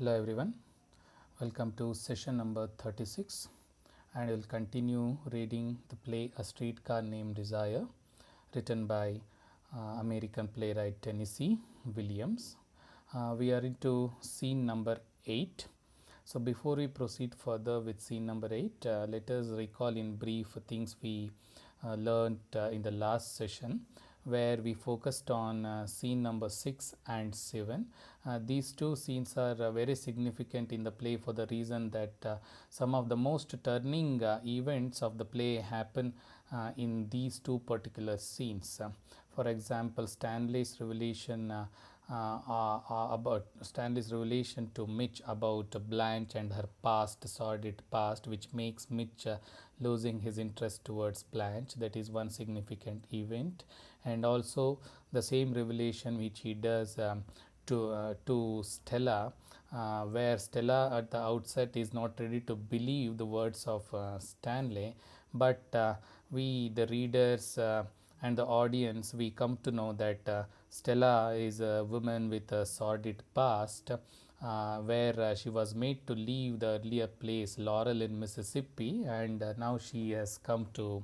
Hello everyone, welcome to session number 36, and we'll continue reading the play A Streetcar Named Desire, written by American playwright Tennessee Williams. We are into scene number 8. So before we proceed further with scene number 8, let us recall in brief things we learned in the last session, where we focused on scene number 6 and 7. These two scenes are very significant in the play for the reason that some of the most turning events of the play happen in these two particular scenes. For example, about Stanley's revelation to Mitch about Blanche and her past, sordid past, which makes Mitch losing his interest towards Blanche. That is one significant event, and also the same revelation which he does to Stella, where Stella at the outset is not ready to believe the words of Stanley, but we, the readers and the audience, we come to know that Stella is a woman with a sordid past, where she was made to leave the earlier place, Laurel in Mississippi, and now she has come to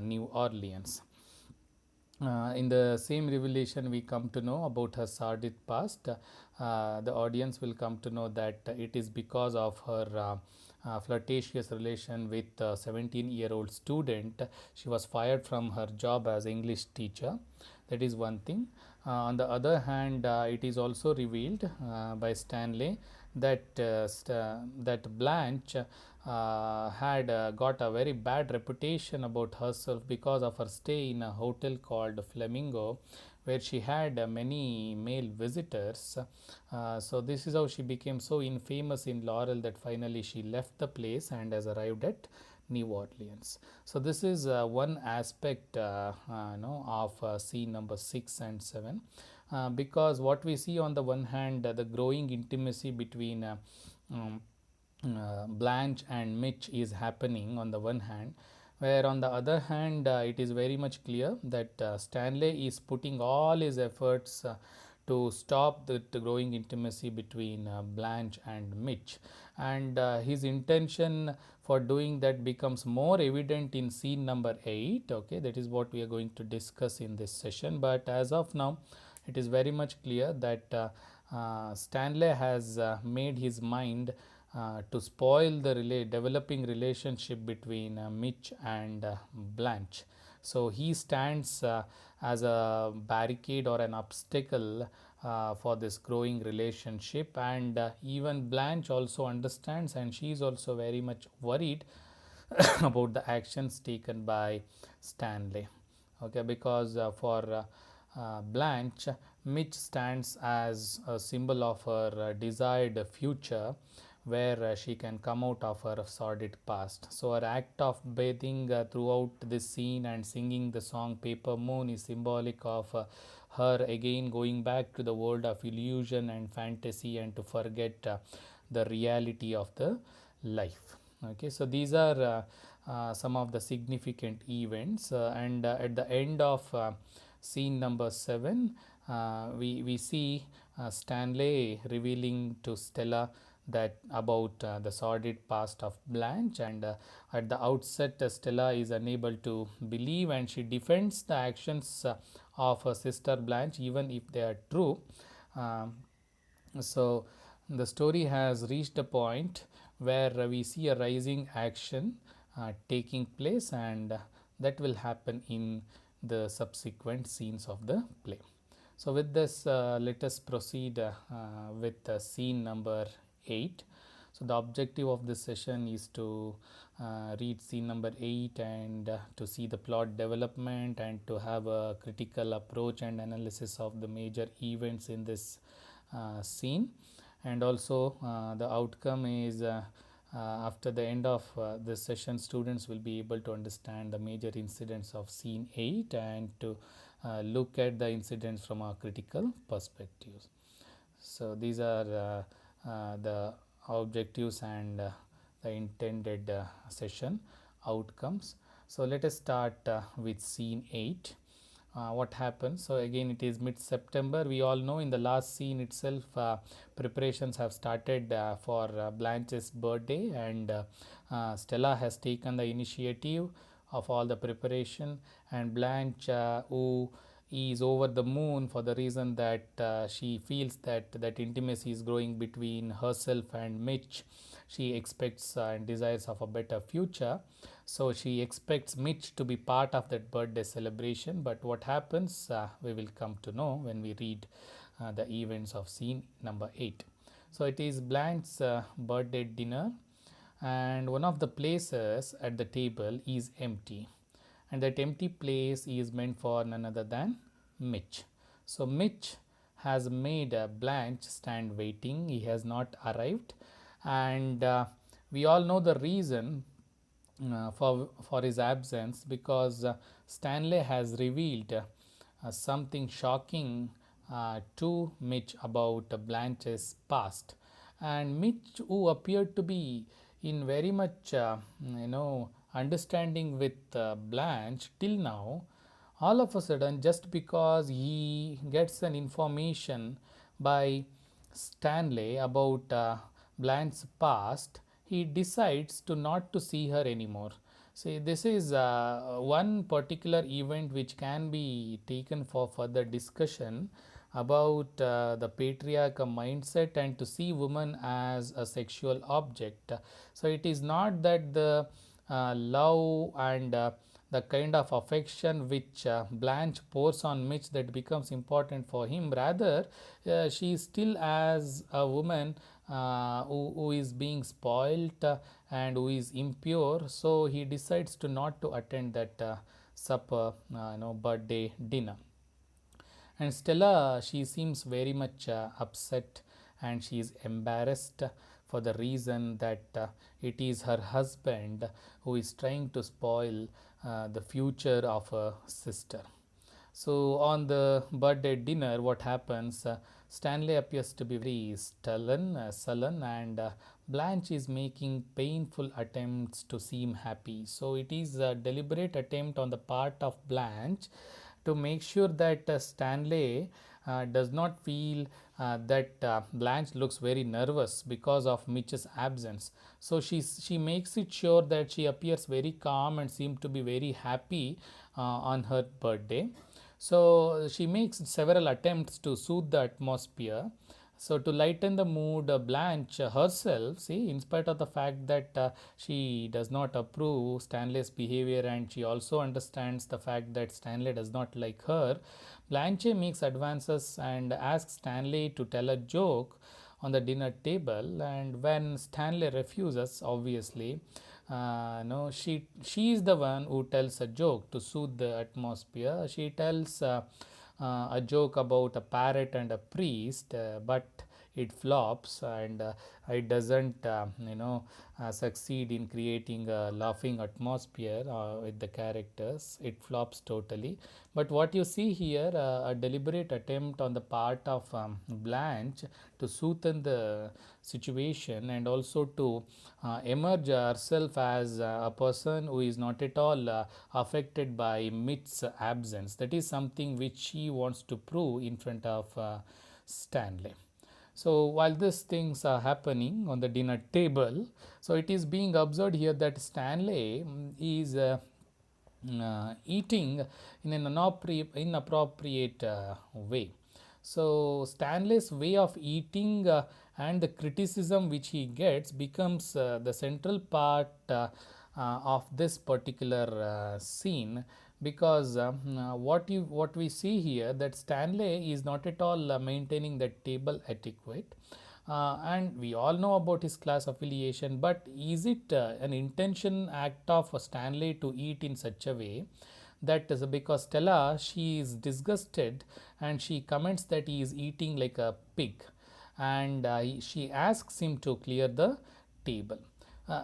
New Orleans. In the same revelation, we come to know about her sordid past. The audience will come to know that it is because of her flirtatious relation with a 17-year-old student. She was fired from her job as English teacher. That is one thing. On the other hand, it is also revealed by Stanley that that Blanche had got a very bad reputation about herself because of her stay in a hotel called Flamingo, where she had many male visitors. So this is how she became so infamous in Laurel that finally she left the place and has arrived at New Orleans. So this is one aspect of scene number 6 and 7, because what we see on the one hand, the growing intimacy between Blanche and Mitch is happening on the one hand, where on the other hand it is very much clear that Stanley is putting all his efforts to stop the growing intimacy between Blanche and Mitch, and his intention for doing that becomes more evident in scene number 8. Okay, that is what we are going to discuss in this session, but as of now it is very much clear that Stanley has made his mind to spoil the developing relationship between Mitch and Blanche. So he stands as a barricade or an obstacle for this growing relationship, and even Blanche also understands, and she is also very much worried about the actions taken by Stanley. Okay, because for Blanche, Mitch stands as a symbol of her desired future, where she can come out of her sordid past. So her act of bathing throughout this scene and singing the song Paper Moon is symbolic of her again going back to the world of illusion and fantasy and to forget the reality of the life. Okay, so these are some of the significant events, and at the end of scene number 7, we see Stanley revealing to Stella that about the sordid past of Blanche, and at the outset Stella is unable to believe, and she defends the actions of her sister Blanche even if they are true. So the story has reached a point where we see a rising action taking place, and that will happen in the subsequent scenes of the play. So with this, let us proceed with scene number 8. So the objective of this session is to read scene number 8 and to see the plot development and to have a critical approach and analysis of the major events in this scene. And also the outcome is after the end of this session, students will be able to understand the major incidents of scene 8 and to look at the incidents from a critical perspective. So these are the objectives and the intended session outcomes. So let us start with scene 8. what happens. So again, it is mid September. We all know in the last scene itself, preparations have started for Blanche's birthday, and Stella has taken the initiative of all the preparation, and Blanche, who is over the moon for the reason that she feels that intimacy is growing between herself and Mitch. She expects and desires of a better future, so she expects Mitch to be part of that birthday celebration. But what happens, we will come to know when we read the events of scene number 8. So it is Blanche's birthday dinner, and one of the places at the table is empty, and that empty place is meant for none other than Mitch. So Mitch has made Blanche stand waiting. He has not arrived, and we all know the reason for his absence, because Stanley has revealed something shocking to Mitch about Blanche's past, and Mitch, who appeared to be in very much understanding with Blanche till now, all of a sudden, just because he gets an information by Stanley about Blanche's past, he decides to not to see her anymore. See, this is one particular event which can be taken for further discussion about the patriarchal mindset and to see woman as a sexual object. So it is not that the love and the kind of affection which Blanche pours on Mitch that becomes important for him. Rather, she is still as a woman who is being spoilt and who is impure. So he decides to not to attend that supper, birthday dinner. And Stella, she seems very much upset, and she is embarrassed for the reason that it is her husband who is trying to spoil the future of her sister. So on the birthday dinner, what happens? Stanley appears to be very sullen, and Blanche is making painful attempts to seem happy. So it is a deliberate attempt on the part of Blanche to make sure that Stanley does not feel that Blanche looks very nervous because of Mitch's absence. So she makes it sure that she appears very calm and seems to be very happy on her birthday. So she makes several attempts to soothe the atmosphere. So to lighten the mood, Blanche herself, see, in spite of the fact that she does not approve Stanley's behavior, and she also understands the fact that Stanley does not like her, Blanche makes advances and asks Stanley to tell a joke on the dinner table. And when Stanley refuses, obviously, no, she is the one who tells a joke to soothe the atmosphere. She tells a joke about a parrot and a priest, but it flops, and it doesn't succeed in creating a laughing atmosphere with the characters. It flops totally. But what you see here, a deliberate attempt on the part of Blanche to soothe the situation, and also to emerge herself as a person who is not at all affected by Mitch's absence. That is something which she wants to prove in front of Stanley. So while these things are happening on the dinner table, so it is being observed here that Stanley is eating in an inappropriate way. So Stanley's way of eating and the criticism which he gets becomes the central part of this particular scene, because what we see here, that Stanley is not at all maintaining the table etiquette, and we all know about his class affiliation. But is it an intention act of Stanley to eat in such a way? That is because Stella, she is disgusted, and she comments that he is eating like a pig, and she asks him to clear the table.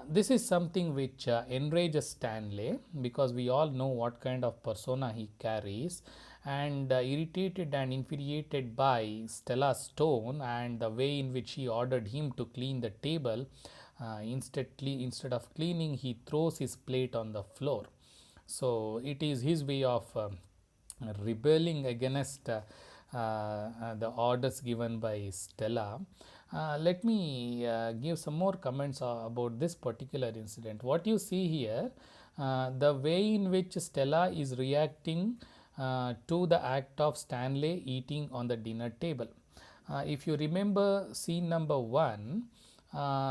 This is something which enrages Stanley, because we all know what kind of persona he carries, and irritated and infuriated by Stella's tone and the way in which he ordered him to clean the table, instead of cleaning, he throws his plate on the floor. So it is his way of rebelling against the orders given by Stella. Let me give some more comments about this particular incident. What you see here, the way in which Stella is reacting to the act of Stanley eating on the dinner table. If you remember scene number 1,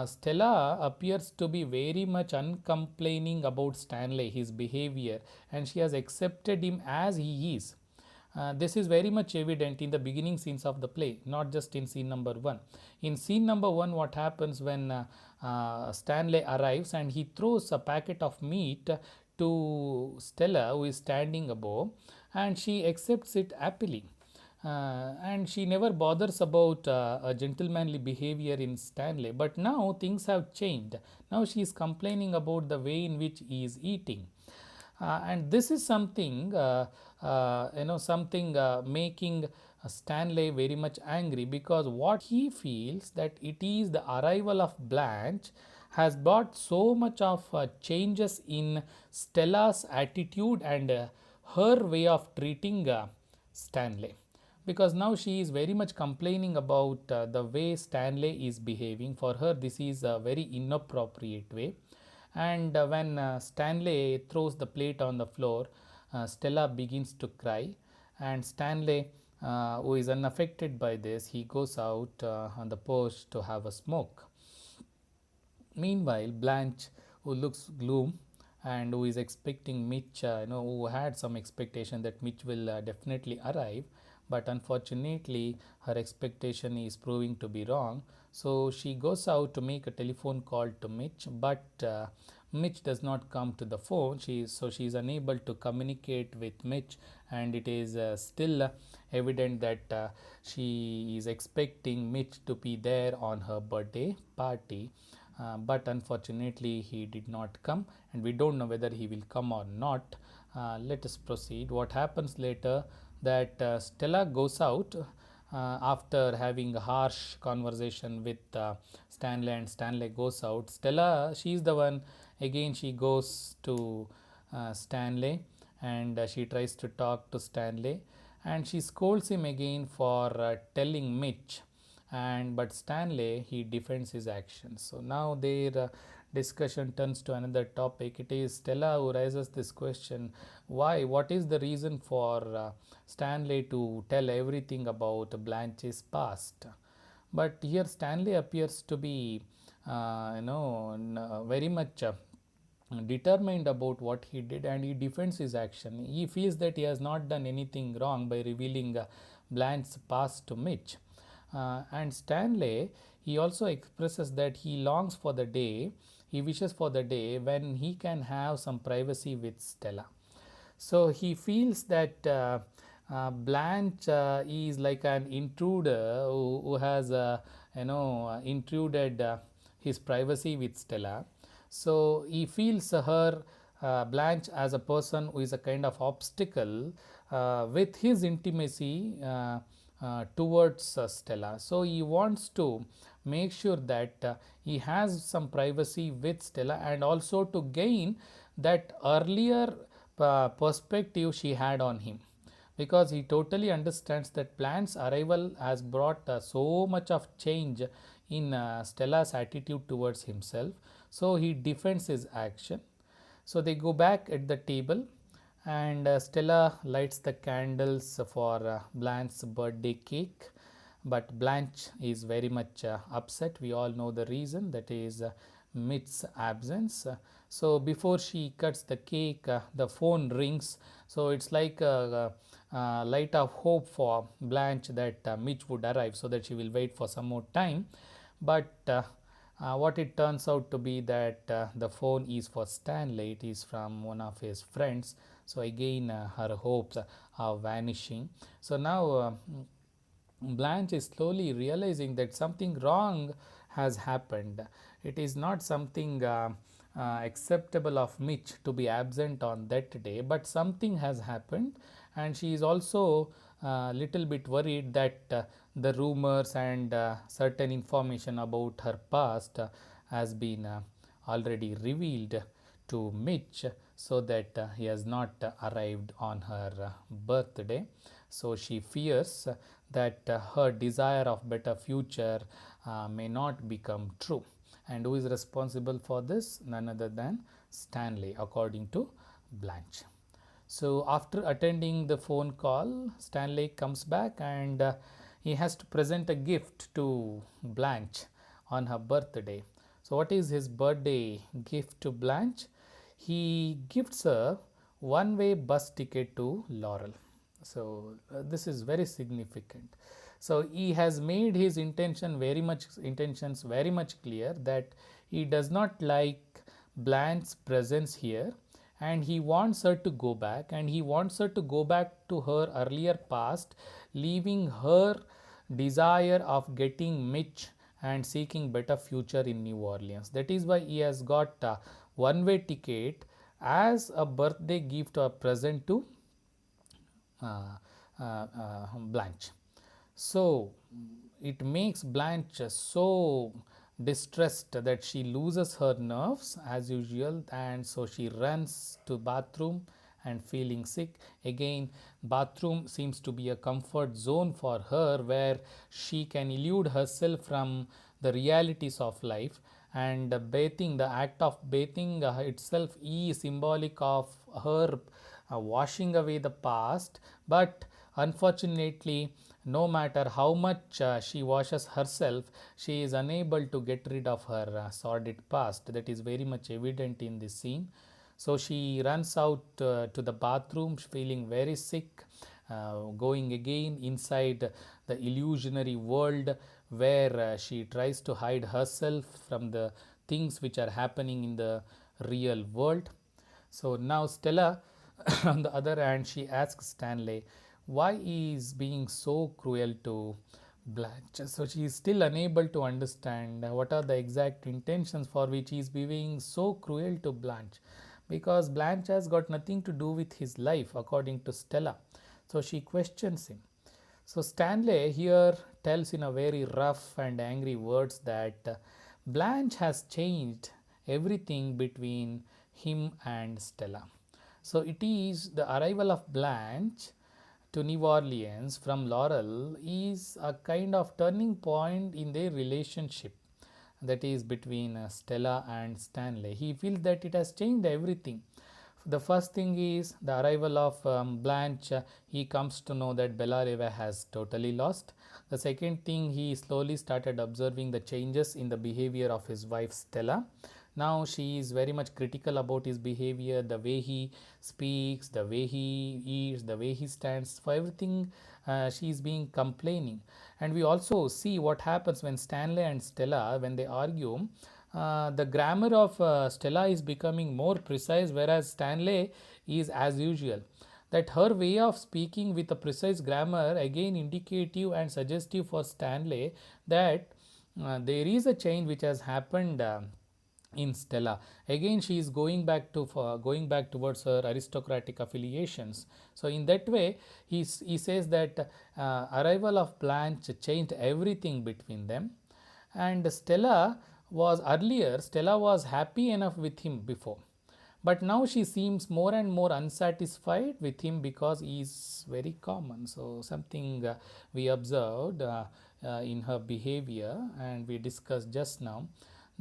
Stella appears to be very much uncomplaining about Stanley, his behavior, and she has accepted him as he is. This is very much evident in the beginning scenes of the play, not just in scene number 1. In scene number 1, what happens when Stanley arrives and he throws a packet of meat to Stella, who is standing above, and she accepts it happily. And she never bothers about a gentlemanly behavior in Stanley. But now things have changed. Now she is complaining about the way in which he is eating. And this is something, something making Stanley very much angry, because what he feels that it is the arrival of Blanche has brought so much of changes in Stella's attitude and her way of treating Stanley, because now she is very much complaining about the way Stanley is behaving. For her, this is a very inappropriate way. And when Stanley throws the plate on the floor, Stella begins to cry, and Stanley, who is unaffected by this, he goes out on the porch to have a smoke. Meanwhile, Blanche, who looks gloom and who is expecting Mitch, who had some expectation that Mitch will definitely arrive, but unfortunately her expectation is proving to be wrong. So she goes out to make a telephone call to Mitch, but Mitch does not come to the phone. She is unable to communicate with Mitch, and it is still evident that she is expecting Mitch to be there on her birthday party. But unfortunately he did not come, and we don't know whether he will come or not. Let us proceed. What happens later, that Stella goes out after having a harsh conversation with Stanley, and Stanley goes out. Stella, she is the one, again she goes to Stanley, and she tries to talk to Stanley, and she scolds him again for telling Mitch, and but Stanley, he defends his actions. So now their discussion turns to another topic. It is Stella who raises this question: why, what is the reason for Stanley to tell everything about Blanche's past? But here Stanley appears to be very much determined about what he did, and he defends his action. He feels that he has not done anything wrong by revealing Blanche's past to Mitch. And Stanley, he also expresses that he longs for the day, he wishes for the day when he can have some privacy with Stella. So he feels that Blanche is like an intruder who has intruded his privacy with Stella. So he feels her, Blanche, as a person who is a kind of obstacle with his intimacy towards Stella. So he wants to make sure that he has some privacy with Stella, and also to gain that earlier perspective she had on him, because he totally understands that Blanche's arrival has brought so much of change in Stella's attitude towards himself. So he defends his action. So they go back at the table, and Stella lights the candles for Blanche's birthday cake, but Blanche is very much upset. We all know the reason, that is Mitch's absence. So before she cuts the cake, the phone rings. So it's like a light of hope for Blanche that Mitch would arrive, so that she will wait for some more time. But what it turns out to be that the phone is for Stanley. It is from one of his friends. So again her hopes are vanishing. So now Blanche is slowly realizing that something wrong has happened. It is not something acceptable of Mitch to be absent on that day, but something has happened, and she is also a little bit worried that the rumors and certain information about her past has been already revealed to Mitch. so that he has not arrived on her birthday. So she fears that her desire of better future may not become true. And who is responsible for this? None other than Stanley, according to Blanche. So after attending the phone call, Stanley comes back and he has to present a gift to Blanche on her birthday. So what is his birthday gift to Blanche? He gifts her one-way bus ticket to Laurel. So this is very significant. So he has made his intentions very much clear that he does not like Blanche's presence here, and he wants her to go back, and he wants her to go back to her earlier past, leaving her desire of getting Mitch and seeking better future in New Orleans. That is why he has got a one-way ticket as a birthday gift or present to Blanche. So it makes Blanche so distressed that she loses her nerves as usual, and so she runs to bathroom and feeling sick. Again, bathroom seems to be a comfort zone for her where she can elude herself from the realities of life, and bathing, the act of bathing itself is symbolic of her washing away the past. But unfortunately, no matter how much she washes herself, she is unable to get rid of her sordid past. That is very much evident in this scene. So she runs out to the bathroom feeling very sick, going again inside the illusionary world where she tries to hide herself from the things which are happening in the real world. So now Stella, on the other hand, she asks Stanley why he is being so cruel to Blanche. So she is still unable to understand what are the exact intentions for which he is being so cruel to Blanche, because Blanche has got nothing to do with his life, according to Stella. So she questions him. So Stanley here tells in a very rough and angry words that Blanche has changed everything between him and Stella. So it is the arrival of Blanche to New Orleans from Laurel is a kind of turning point in their relationship, that is between Stella and Stanley. He feels that it has changed everything. The first thing is the arrival of Blanche. He comes to know that Bellareve has totally lost. The second thing, he slowly started observing the changes in the behavior of his wife Stella. Now she is very much critical about his behavior, the way he speaks, the way he eats, the way he stands. For everything, she is being complaining. And we also see what happens when Stanley and Stella, when they argue, the grammar of Stella is becoming more precise, whereas Stanley is as usual. That her way of speaking with a precise grammar again indicative and suggestive for Stanley that there is a change which has happened in Stella. Again, she is going back towards her aristocratic affiliations. So in that way, he says that arrival of Blanche changed everything between them, and Stella was happy enough with him before, but now she seems more and more unsatisfied with him because he is very common. So something we observed in her behavior, and we discussed just now,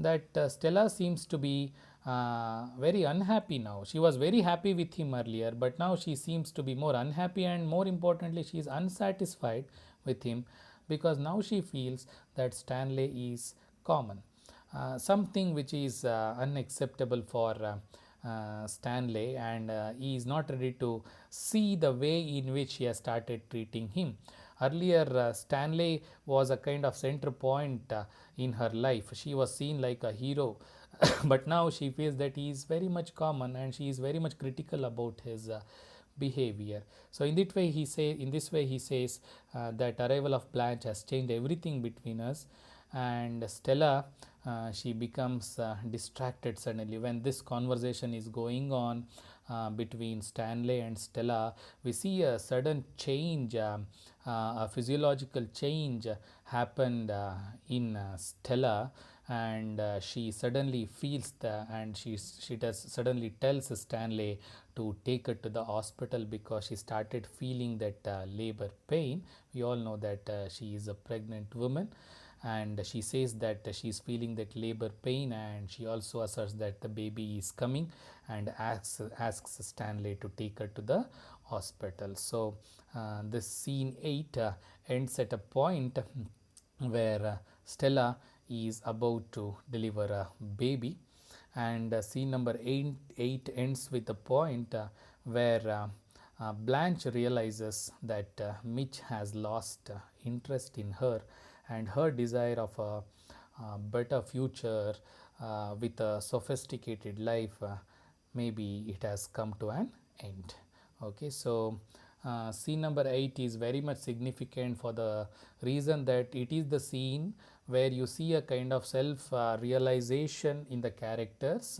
that Stella seems to be very unhappy now. She was very happy with him earlier, but now she seems to be more unhappy, and more importantly, she is unsatisfied with him because now she feels that Stanley is common. Something which is unacceptable for Stanley, and he is not ready to see the way in which he has started treating him. Earlier, Stanley was a kind of center point in her life. She was seen like a hero, but now she feels that he is very much common, and she is very much critical about his behavior. So in this way he says that arrival of Blanche has changed everything between us, and Stella, she becomes distracted suddenly when this conversation is going on between Stanley and Stella. We see a sudden change, a physiological change happened in Stella, and she suddenly feels the and she does suddenly tells Stanley to take her to the hospital because she started feeling that labor pain. We all know that she is a pregnant woman, and she says that she's feeling that labor pain, and she also asserts that the baby is coming and asks Stanley to take her to the hospital. So this scene 8 ends at a point where Stella is about to deliver a baby, and scene number 8 ends with a point where Blanche realizes that Mitch has lost interest in her, and her desire of a better future with a sophisticated life, maybe it has come to an end. Okay, so scene number 8 is very much significant for the reason that it is the scene where you see a kind of self realization in the characters.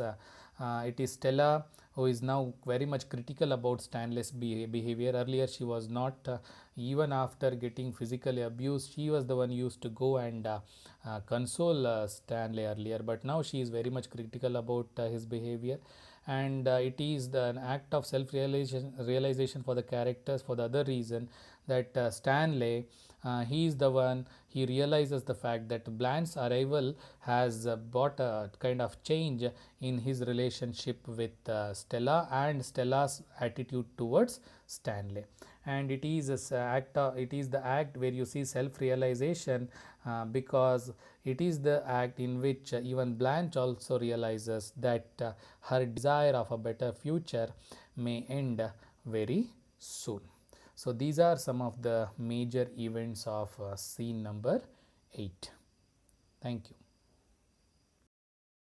It is Stella who is now very much critical about Stanley's behavior. Earlier she was not, even after getting physically abused, she was the one used to go and console Stanley earlier, but now she is very much critical about his behavior, and it is an act of self realization for the characters for the other reason that Stanley, he is the one, he realizes the fact that Blanche's arrival has brought a kind of change in his relationship with Stella and Stella's attitude towards Stanley. And it is it is the act where you see self realization, because it is the act in which even Blanche also realizes that her desire of a better future may end very soon. So these are some of the major events of scene number 8. Thank you.